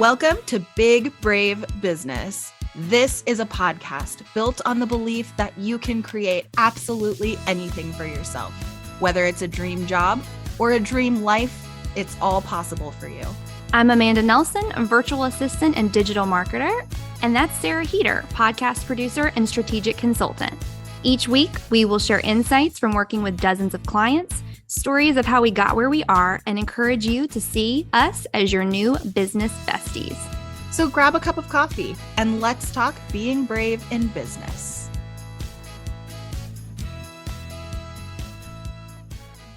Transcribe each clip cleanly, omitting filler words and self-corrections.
Welcome to Big Brave Business. This is a podcast built on the belief that you can create absolutely anything for yourself. Whether it's a dream job or a dream life, it's all possible for you. I'm Amanda Nelson, a virtual assistant and digital marketer, and that's Sarah Heater, podcast producer and strategic consultant. Each week, we will share insights from working with dozens of clients, stories of how we got where we are, and encourage you to see us as your new business besties. So grab a cup of coffee and let's talk being brave in business.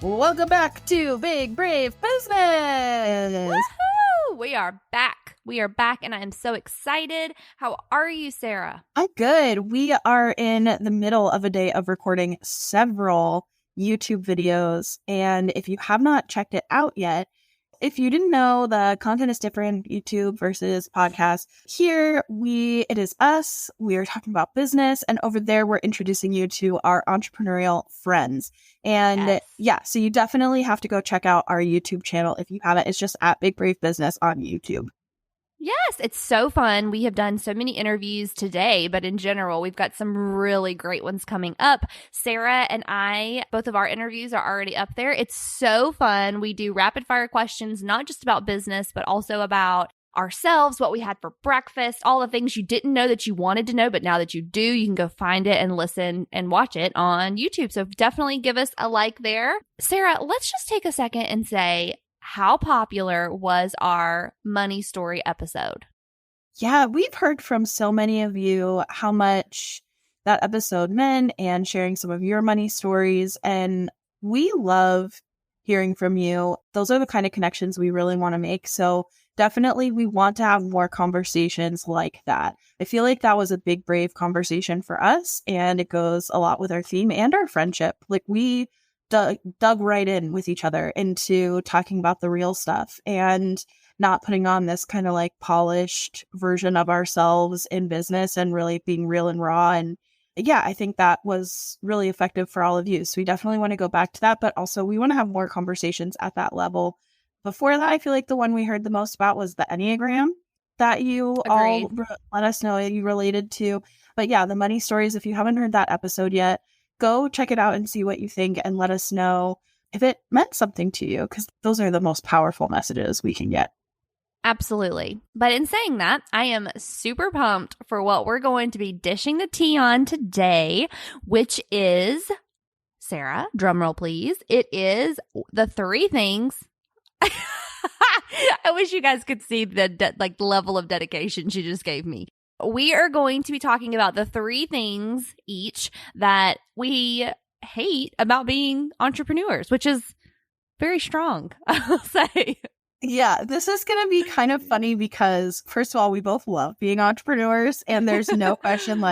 Welcome back to Big Brave Business. Woohoo! We are back. And I am so excited. How are you, Sarah? I'm good. We are in the middle of a day of recording several YouTube videos. And if you have not checked it out yet, if you didn't know, the content is different, YouTube versus podcast. Here, it is us. We are talking about business. And over there, we're introducing you to our entrepreneurial friends. And so you definitely have to go check out our YouTube channel. If you haven't, it's just at Big Brave Business on YouTube. Yes, it's so fun. We have done so many interviews today, but in general, we've got some really great ones coming up. Sarah and I, both of our interviews are already up there. It's so fun. We do rapid fire questions, not just about business, but also about ourselves, what we had for breakfast, all the things you didn't know that you wanted to know, but now that you do, you can go find it and listen and watch it on YouTube. So definitely give us a like there. Sarah, let's just take a second and say, how popular was our money story episode? Yeah, we've heard from so many of you how much that episode meant and sharing some of your money stories. And we love hearing from you. Those are the kind of connections we really want to make. So definitely we want to have more conversations like that. I feel like that was a big, brave conversation for us. And it goes a lot with our theme and our friendship. Like we dug right in with each other into talking about the real stuff and not putting on this kind of like polished version of ourselves in business and really being real and raw. And yeah, I think that was really effective for all of you. So we definitely want to go back to that, but also we want to have more conversations at that level. Before that, I feel like the one we heard the most about was the Enneagram that you all let us know you related to. But yeah, the money stories, if you haven't heard that episode yet, go check it out and see what you think and let us know if it meant something to you, because those are the most powerful messages we can get. Absolutely. But in saying that, I am super pumped for what we're going to be dishing the tea on today, which is, Sarah, drumroll please, it is the three things. I wish you guys could see the level of dedication she just gave me. We are going to be talking about the three things each that we hate about being entrepreneurs, which is very strong, I'll say. Yeah, this is going to be kind of funny because, first of all, we both love being entrepreneurs, and there's no question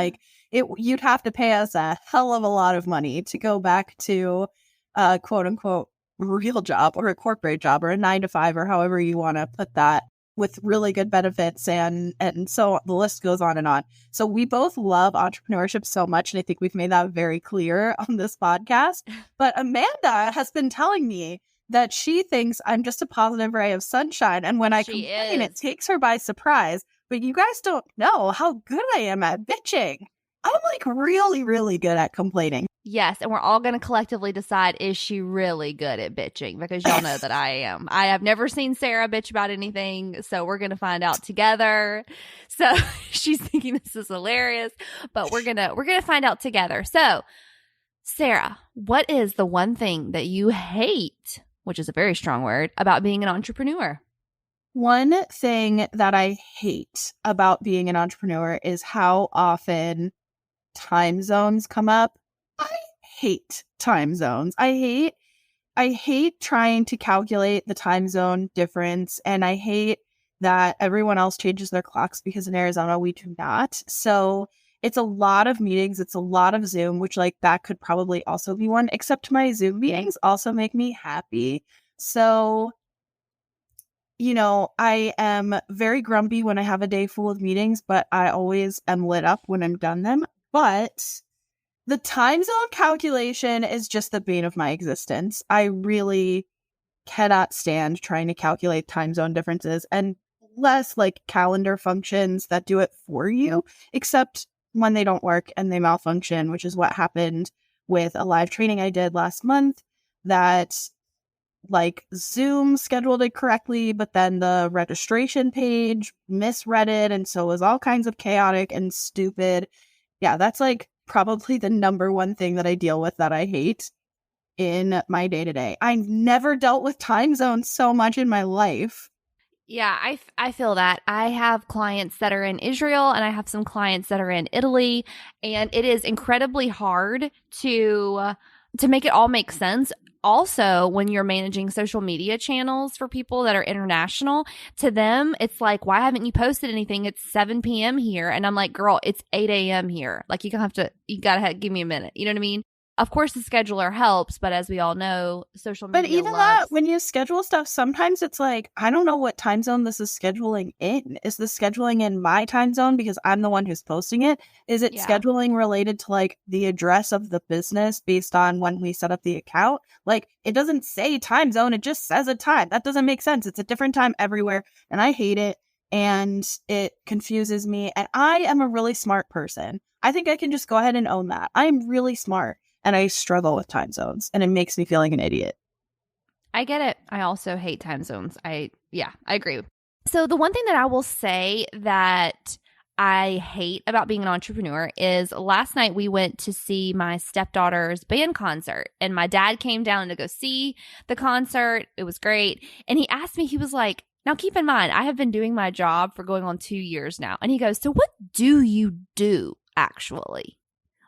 you'd have to pay us a hell of a lot of money to go back to a quote unquote real job or a corporate job or a 9-to-5 or however you want to put that, with really good benefits and so the list goes on and on. So we both love entrepreneurship so much, and I think we've made that very clear on this podcast. But Amanda has been telling me that she thinks I'm just a positive ray of sunshine, and when I complain, it takes her by surprise. But you guys don't know how good I am at bitching. I'm really, really good at complaining. Yes, and we're all going to collectively decide, is she really good at bitching? Because y'all know that I am. I have never seen Sarah bitch about anything, so we're going to find out together. So she's thinking this is hilarious, but we're going to find out together. So, Sarah, what is the one thing that you hate, which is a very strong word, about being an entrepreneur? One thing that I hate about being an entrepreneur is how often time zones come up. I hate time zones. I hate trying to calculate the time zone difference, and I hate that everyone else changes their clocks because in Arizona we do not. So it's a lot of meetings. It's a lot of Zoom, which that could probably also be one, except my Zoom meetings also make me happy. So, I am very grumpy when I have a day full of meetings, but I always am lit up when I'm done them. But the time zone calculation is just the bane of my existence. I really cannot stand trying to calculate time zone differences. And less like calendar functions that do it for you, except when they don't work and they malfunction, which is what happened with a live training I did last month, that like Zoom scheduled it correctly, but then the registration page misread it. And so it was all kinds of chaotic and stupid. Yeah, that's like probably the number one thing that I deal with that I hate in my day to day. I've never dealt with time zones so much in my life. Yeah, I feel that. I have clients that are in Israel and I have some clients that are in Italy, and it is incredibly hard to make it all make sense. Also, when you're managing social media channels for people that are international, to them, it's like, why haven't you posted anything? It's 7 p.m. here. And I'm like, girl, it's 8 a.m. here. Like, you gotta give me a minute. You know what I mean? Of course, the scheduler helps, but as we all know, social media But even that, when you schedule stuff, sometimes it's like, I don't know what time zone this is scheduling in. Is this scheduling in my time zone because I'm the one who's posting it? Is it scheduling related to like the address of the business based on when we set up the account? Like, it doesn't say time zone. It just says a time. That doesn't make sense. It's a different time everywhere. And I hate it. And it confuses me. And I am a really smart person. I think I can just go ahead and own that. I'm really smart. And I struggle with time zones, and it makes me feel like an idiot. I get it. I also hate time zones. I agree. So the one thing that I will say that I hate about being an entrepreneur is last night we went to see my stepdaughter's band concert, and my dad came down to go see the concert. It was great. And he asked me, he was like, now keep in mind, I have been doing my job for going on 2 years now. And he goes, so what do you do actually?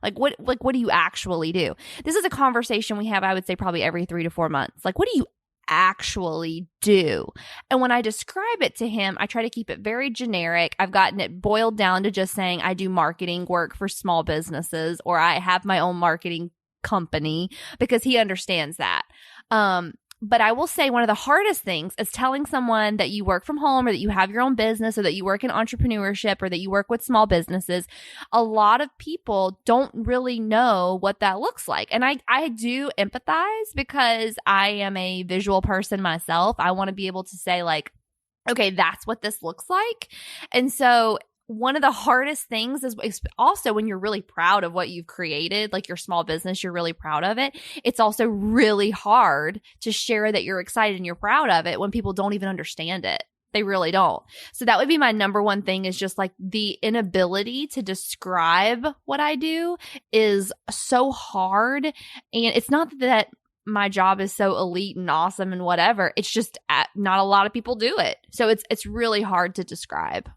Like what do you actually do? This is a conversation we have, I would say, probably every 3 to 4 months. Like, what do you actually do? And when I describe it to him, I try to keep it very generic. I've gotten it boiled down to just saying I do marketing work for small businesses, or I have my own marketing company, because he understands that. But I will say one of the hardest things is telling someone that you work from home, or that you have your own business, or that you work in entrepreneurship, or that you work with small businesses. A lot of people don't really know what that looks like. And I do empathize, because I am a visual person myself. I want to be able to say like, okay, that's what this looks like. And so one of the hardest things is also when you're really proud of what you've created, like your small business, you're really proud of it. It's also really hard to share that you're excited and you're proud of it when people don't even understand it. They really don't. So that would be my number one thing, is just like the inability to describe what I do is so hard. And it's not that my job is so elite and awesome and whatever. It's just not a lot of people do it. So it's really hard to describe.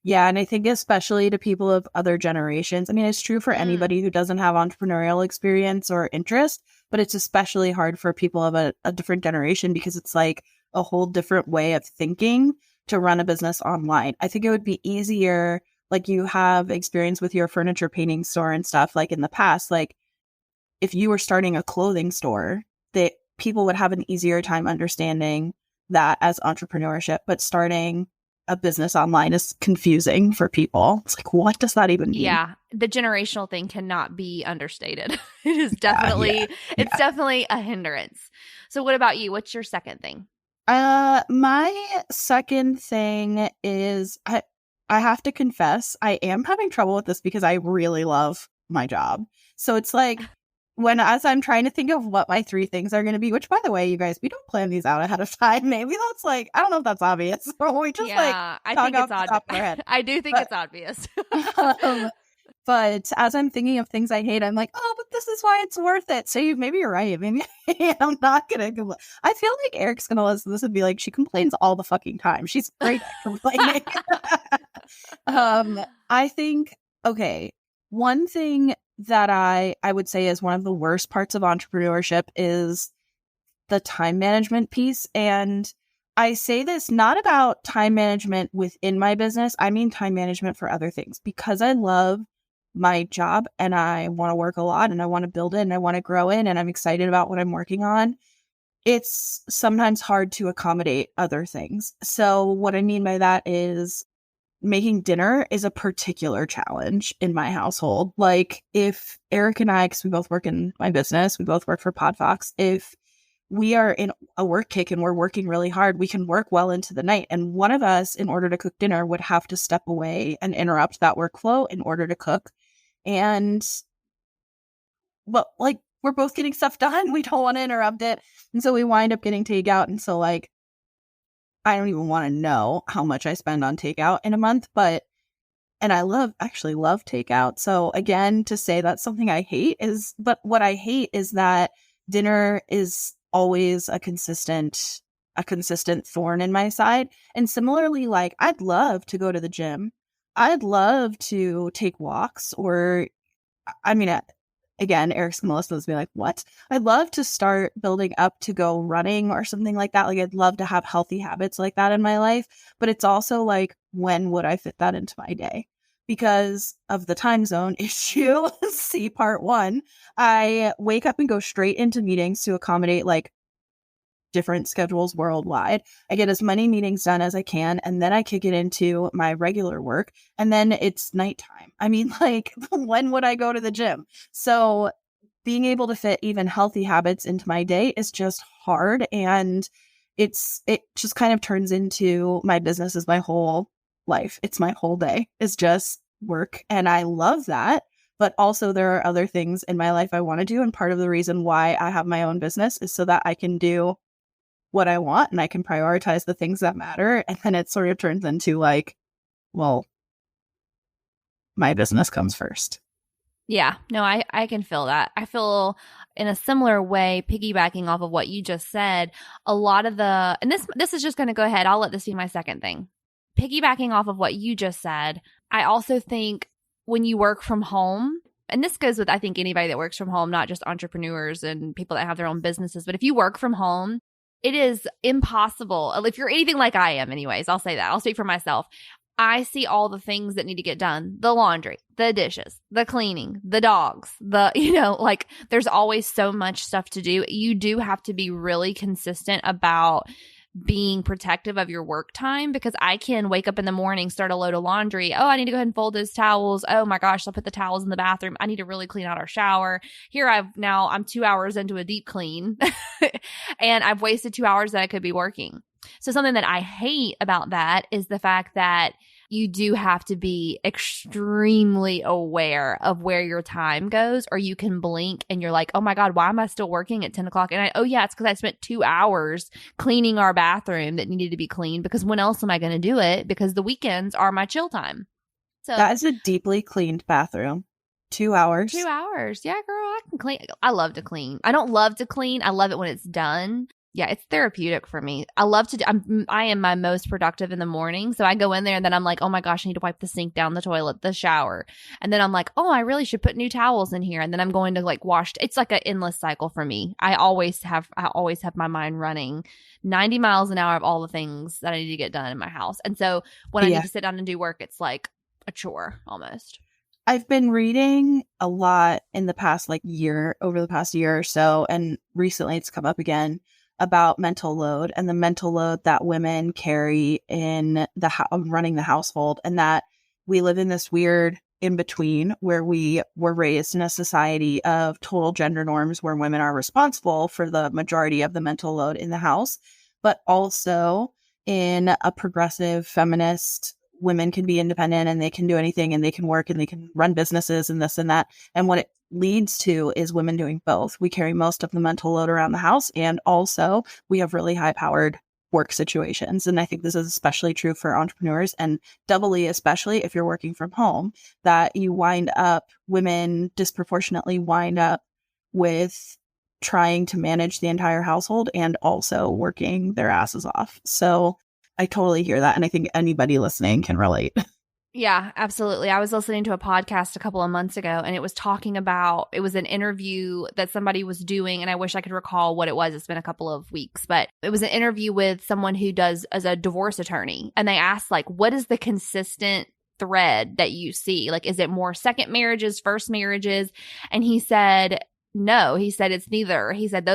Yeah, and I think especially to people of other generations. I mean, it's true for anybody who doesn't have entrepreneurial experience or interest, but it's especially hard for people of a different generation, because it's like a whole different way of thinking to run a business online. I think it would be easier, like you have experience with your furniture painting store and stuff, like in the past, like if you were starting a clothing store, that people would have an easier time understanding that as entrepreneurship, but starting a business online is confusing for people. It's like, what does that even mean? Yeah, the generational thing cannot be understated. It is definitely, it's definitely a hindrance. So what about you? What's your second thing? My second thing is I have to confess, I am having trouble with this because I really love my job. So it's like, as I'm trying to think of what my 3 things are going to be, which by the way, you guys, we don't plan these out ahead of time. Maybe that's like, I don't know if that's obvious. Or we just I think it's obvious. I do think it's obvious. But as I'm thinking of things I hate, I'm like, oh, but this is why it's worth it. So maybe you're right. Maybe I'm not going to complain. I feel like Eric's going to listen to this and be like, she complains all the fucking time. She's great at complaining. I think, okay, one thing that I would say is one of the worst parts of entrepreneurship is the time management piece. And I say this not about time management within my business. I mean time management for other things, because I love my job and I want to work a lot and I want to build it and I want to grow it and I'm excited about what I'm working on. It's sometimes hard to accommodate other things. So what I mean by that is making dinner is a particular challenge in my household. Like if Eric and I, because we both work in my business, we both work for Podfox, if we are in a work kick and we're working really hard, we can work well into the night. And one of us, in order to cook dinner, would have to step away and interrupt that workflow in order to cook. And well, like, we're both getting stuff done. We don't want to interrupt it. And so we wind up getting takeout. And so, like, I don't even want to know how much I spend on takeout in a month, and I actually love takeout. So again, to say that's something I hate but what I hate is that dinner is always a consistent thorn in my side. And similarly, like, I'd love to go to the gym. I'd love to take walks, or, I mean, again, Eric's going to listen to this and be like, what? I'd love to start building up to go running or something like that. Like, I'd love to have healthy habits like that in my life. But it's also like, when would I fit that into my day? Because of the time zone issue, see part 1, I wake up and go straight into meetings to accommodate, like, different schedules worldwide. I get as many meetings done as I can, and then I kick it into my regular work, and then it's nighttime. I mean, like, when would I go to the gym? So being able to fit even healthy habits into my day is just hard, and it just kind of turns into my business is my whole life. It's my whole day is just work, and I love that. But also there are other things in my life I want to do, and part of the reason why I have my own business is so that I can do what I want and I can prioritize the things that matter. And then it sort of turns into like, well, my business comes first. Yeah, no, I can feel that. I feel in a similar way, piggybacking off of what you just said, a lot of and this is just going to go ahead. I'll let this be my second thing. Piggybacking off of what you just said, I also think when you work from home, and this goes with, I think, anybody that works from home, not just entrepreneurs and people that have their own businesses, but if you work from home, it is impossible. If you're anything like I am, anyways, I'll say that. I'll speak for myself. I see all the things that need to get done. The laundry, the dishes, the cleaning, the dogs, like, there's always so much stuff to do. You do have to be really consistent about being protective of your work time, because I can wake up in the morning, start a load of laundry. Oh, I need to go ahead and fold those towels. Oh my gosh, I'll put the towels in the bathroom. I need to really clean out our shower. Here I'm 2 hours into a deep clean and I've wasted 2 hours that I could be working. So something that I hate about that is the fact that you do have to be extremely aware of where your time goes, or you can blink and you're like, oh my God, why am I still working at 10 o'clock? And oh yeah, it's because I spent 2 hours cleaning our bathroom that needed to be cleaned, because when else am I going to do it? Because the weekends are my chill time. So that is a deeply cleaned bathroom. 2 hours. 2 hours. Yeah, girl, I can clean. I love to clean. I don't love to clean. I love it when it's done. Yeah, it's therapeutic for me. I love to do, I am my most productive in the morning. So I go in there and then I'm like, oh my gosh, I need to wipe the sink down, the toilet, the shower. And then I'm like, oh, I really should put new towels in here. And then I'm going to like wash. It's like an endless cycle for me. I always have my mind running 90 miles an hour of all the things that I need to get done in my house. And so when I need to sit down and do work, it's like a chore almost. I've been reading a lot over the past year or so, and recently it's come up again, about mental load and the mental load that women carry in running the household, and that we live in this weird in between where we were raised in a society of total gender norms where women are responsible for the majority of the mental load in the house, but also in a progressive feminist, women can be independent and they can do anything and they can work and they can run businesses and this and that. And what it leads to is women doing both. We carry most of the mental load around the house, and also we have really high powered work situations. And I think this is especially true for entrepreneurs, and doubly especially if you're working from home, that women disproportionately wind up with trying to manage the entire household and also working their asses off. So I totally hear that. And I think anybody listening can relate. Yeah, absolutely. I was listening to a podcast a couple of months ago, and it was it was an interview that somebody was doing, and I wish I could recall what it was. It's been a couple of weeks, but it was an interview with someone who does as a divorce attorney. And they asked, like, what is the consistent thread that you see? Like, is it more second marriages, first marriages? And he said, no, he said it's neither. He said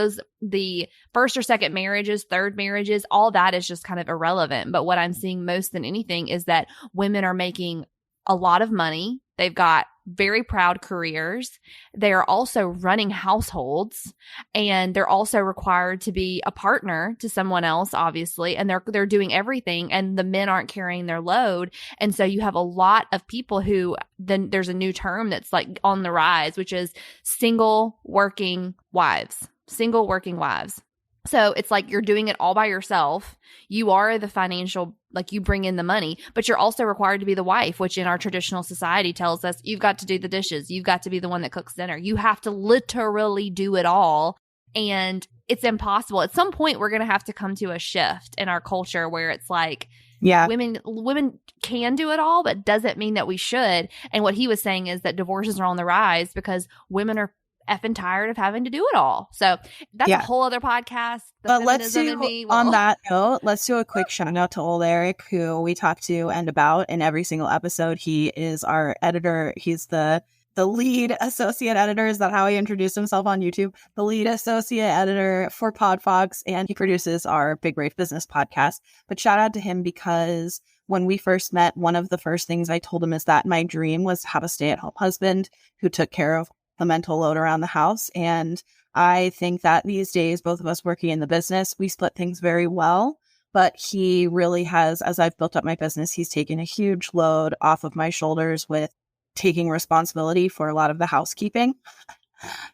the first or second marriages, third marriages, all that is just kind of irrelevant. But what I'm seeing most than anything is that women are making a lot of money. They've got very proud careers. They are also running households, and they're also required to be a partner to someone else, obviously, and they're doing everything, and the men aren't carrying their load. And so you have a lot of people who, then there's a new term that's like on the rise, which is single working wives. Single working wives. So it's like you're doing it all by yourself. You are the financial, like you bring in the money, but you're also required to be the wife, which in our traditional society tells us you've got to do the dishes. You've got to be the one that cooks dinner. You have to literally do it all. And it's impossible. At some point, we're going to have to come to a shift in our culture where it's like, women can do it all, but doesn't mean that we should. And what he was saying is that divorces are on the rise because women are effing tired of having to do it all. So that's a whole other podcast. But let's do, on that note, let's do a quick shout out to old Eric, who we talk to and about in every single episode. He is our editor. He's the lead associate editor. Is that how he introduced himself on YouTube? The lead associate editor for PodFox, and he produces our Big Brave Business podcast. But shout out to him because when we first met, one of the first things I told him is that my dream was to have a stay-at-home husband who took care of the mental load around the house. And I think that these days, both of us working in the business, we split things very well. But he really has, as I've built up my business, he's taken a huge load off of my shoulders with taking responsibility for a lot of the housekeeping.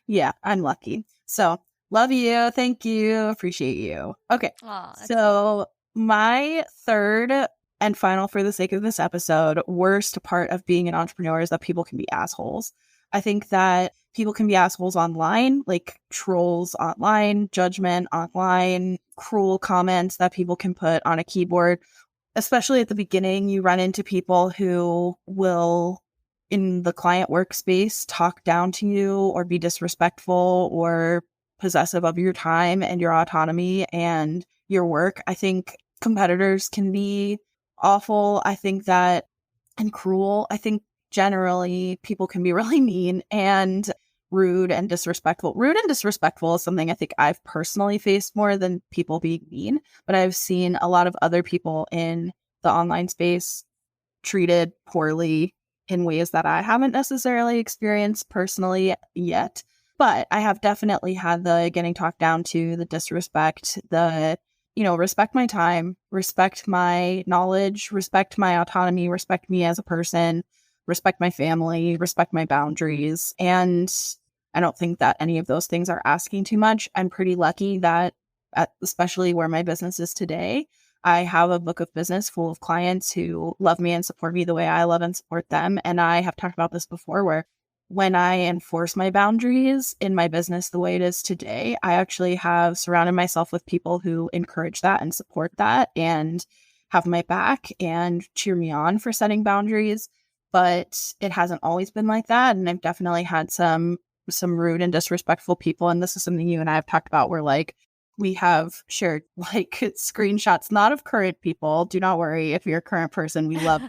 Yeah, I'm lucky. So love you. Thank you. Appreciate you. Okay. So my third and final, for the sake of this episode, worst part of being an entrepreneur is that people can be assholes. I think that people can be assholes online, like trolls online, judgment online, cruel comments that people can put on a keyboard. Especially at the beginning, you run into people who will, in the client workspace, talk down to you or be disrespectful or possessive of your time and your autonomy and your work. I think competitors can be awful. I think that, and cruel. I think generally people can be really mean and rude and disrespectful. Rude and disrespectful is something I think I've personally faced more than people being mean, but I've seen a lot of other people in the online space treated poorly in ways that I haven't necessarily experienced personally yet. But I have definitely had the getting talked down to, the disrespect, the, respect my time, respect my knowledge, respect my autonomy, respect me as a person, respect my family, respect my boundaries. And I don't think that any of those things are asking too much. I'm pretty lucky that, especially where my business is today, I have a book of business full of clients who love me and support me the way I love and support them. And I have talked about this before, where when I enforce my boundaries in my business the way it is today, I actually have surrounded myself with people who encourage that and support that and have my back and cheer me on for setting boundaries. But it hasn't always been like that. And I've definitely had some rude and disrespectful people. And this is something you and I have talked about, where like we have shared like screenshots, not of current people. Do not worry if you're a current person, we love.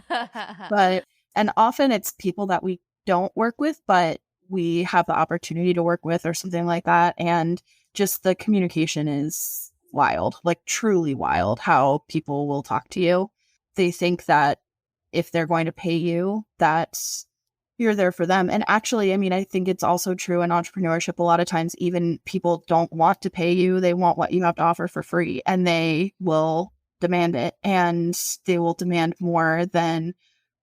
And often it's people that we don't work with, but we have the opportunity to work with or something like that. And just the communication is wild, like truly wild, how people will talk to you. They think that if they're going to pay you, that you're there for them. And actually, I mean, I think it's also true in entrepreneurship. A lot of times, even people don't want to pay you. They want what you have to offer for free, and they will demand it. And they will demand more than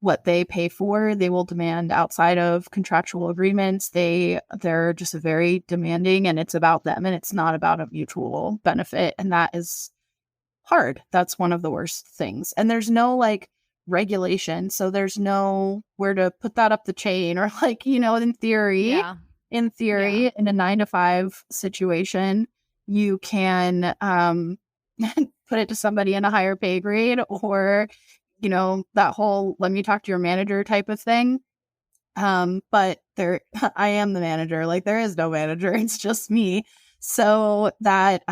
what they pay for. They will demand outside of contractual agreements. They're just very demanding, and it's about them, and it's not about a mutual benefit. And that is hard. That's one of the worst things. And there's no like regulation, so there's no where to put that up the chain, or like, in theory, in a 9-to-5 situation, you can put it to somebody in a higher pay grade, or that whole let me talk to your manager type of thing. But I am the manager. Like, there is no manager. It's just me. So that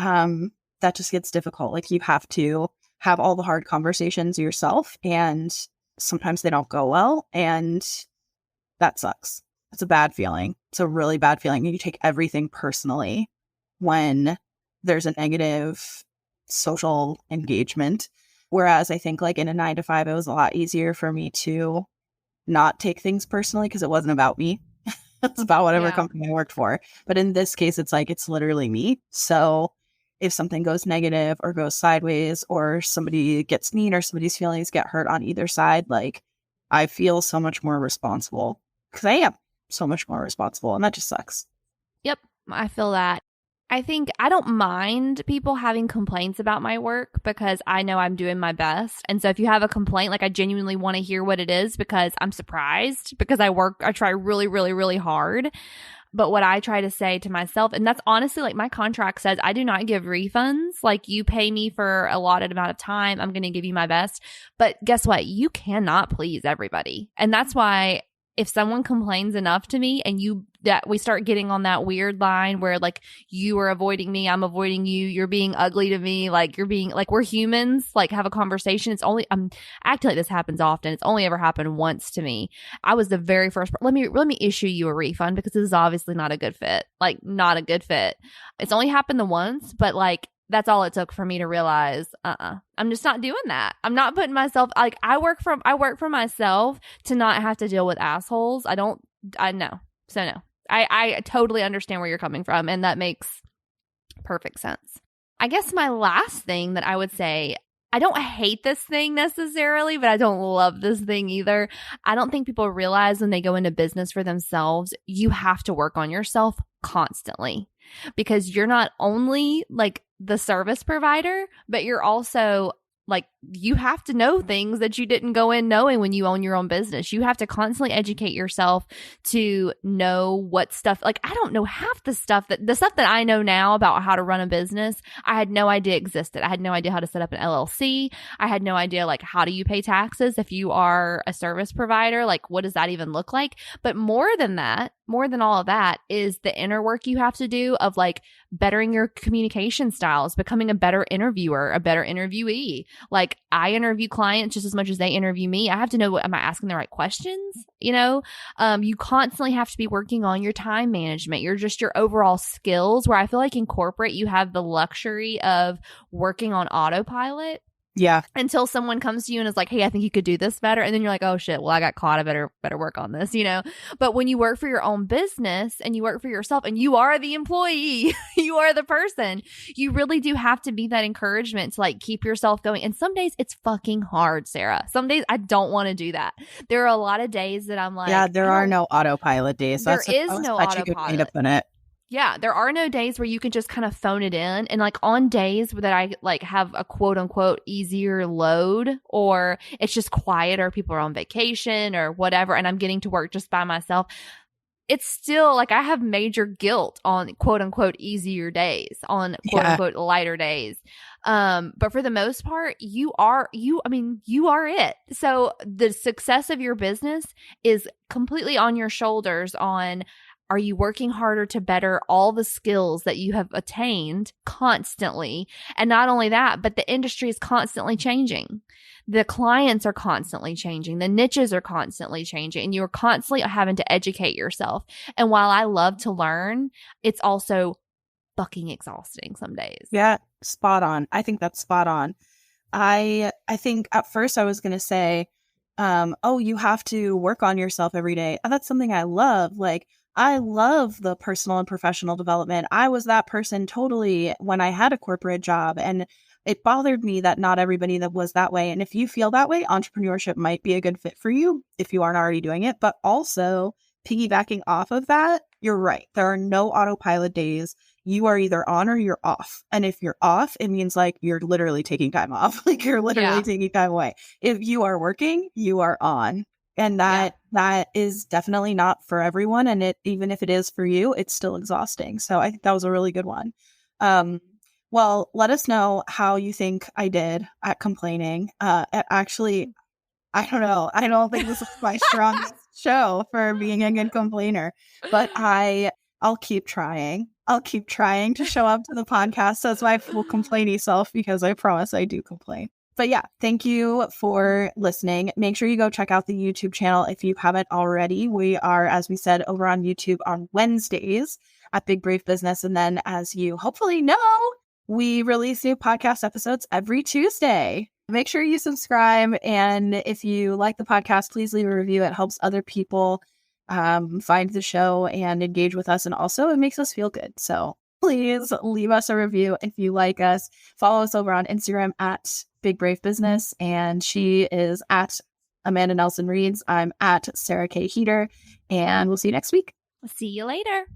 just gets difficult. Like, you have to have all the hard conversations yourself, and sometimes they don't go well, and that sucks. It's a bad feeling. It's a really bad feeling. You take everything personally when there's a negative social engagement. Whereas I think like in a 9-to-5, it was a lot easier for me to not take things personally because it wasn't about me. It's about whatever Yeah. company I worked for. But in this case, it's like, it's literally me. So if something goes negative or goes sideways or somebody gets mean or somebody's feelings get hurt on either side, like I feel so much more responsible because I am so much more responsible, and that just sucks. Yep, I feel that. I think I don't mind people having complaints about my work because I know I'm doing my best. And so if you have a complaint, like I genuinely want to hear what it is because I'm surprised because I try really, really, really hard. But what I try to say to myself, and that's honestly like my contract says, I do not give refunds. Like you pay me for a allotted amount of time, I'm going to give you my best. But guess what? You cannot please everybody. And that's why if someone complains enough to me and that we start getting on that weird line where like you are avoiding me, I'm avoiding you, you're being ugly to me, like you're being like, we're humans, like have a conversation. It's only, I'm acting like this happens often. It's only ever happened once to me. I was the very first, let me issue you a refund because this is obviously not a good fit, like not a good fit. It's only happened the once, but like, that's all it took for me to realize, I'm just not doing that. I'm not putting myself, like I work for myself to not have to deal with assholes. I know. So no, I totally understand where you're coming from. And that makes perfect sense. I guess my last thing that I would say, I don't hate this thing necessarily, but I don't love this thing either. I don't think people realize when they go into business for themselves, you have to work on yourself constantly because you're not only like the service provider, but you're also like, you have to know things that you didn't go in knowing when you own your own business. You have to constantly educate yourself to know what stuff, like I don't know half the stuff that I know now about how to run a business. I had no idea existed. I had no idea how to set up an LLC. I had no idea like how do you pay taxes if you are a service provider? Like what does that even look like? But more than all of that is the inner work you have to do of like bettering your communication styles, becoming a better interviewer, a better interviewee. Like I interview clients just as much as they interview me. I have to know, am I asking the right questions? You know, you constantly have to be working on your time management, your overall skills, where I feel like in corporate, you have the luxury of working on autopilot. Yeah. Until someone comes to you and is like, hey, I think you could do this better. And then you're like, oh shit, well, I got caught. I better work on this, you know? But when you work for your own business and you work for yourself and you are the employee, you are the person, you really do have to be that encouragement to like keep yourself going. And some days it's fucking hard, Sarah. Some days I don't want to do that. There are a lot of days that I'm like, yeah, there are no autopilot days. There is no autopilot. Yeah, there are no days where you can just kind of phone it in. And like on days that I like have a quote unquote easier load, or it's just quiet, or people are on vacation or whatever, and I'm getting to work just by myself, it's still like I have major guilt on quote unquote easier days, on quote unquote lighter days. But for the most part, you are it. So the success of your business is completely on your shoulders. Are you working harder to better all the skills that you have attained constantly? And not only that, but the industry is constantly changing. The clients are constantly changing. The niches are constantly changing. And you're constantly having to educate yourself. And while I love to learn, it's also fucking exhausting some days. Yeah, spot on. I think that's spot on. I think at first I was going to say, oh, you have to work on yourself every day. Oh, that's something I love. Like, I love the personal and professional development. I was that person totally when I had a corporate job, and it bothered me that not everybody that was that way. And if you feel that way, entrepreneurship might be a good fit for you if you aren't already doing it. But also piggybacking off of that, you're right. There are no autopilot days. You are either on or you're off. And if you're off, it means like you're literally taking time off. Like you're literally taking time away. If you are working, you are on. And that is definitely not for everyone. And even if it is for you, it's still exhausting. So I think that was a really good one. Well, let us know how you think I did at complaining. Actually, I don't know. I don't think this is my strongest show for being a good complainer, but I'll keep trying. I'll keep trying to show up to the podcast as my full complainy self, because I promise I do complain. But yeah, thank you for listening. Make sure you go check out the YouTube channel if you haven't already. We are, as we said, over on YouTube on Wednesdays at Big Brave Business. And then, as you hopefully know, we release new podcast episodes every Tuesday. Make sure you subscribe. And if you like the podcast, please leave a review. It helps other people find the show and engage with us. And also it makes us feel good. So please leave us a review if you like us. Follow us over on Instagram at Big Brave Business. And she is at Amanda Nelson Reads. I'm at Sarah K. Heater. And we'll see you next week. See you later.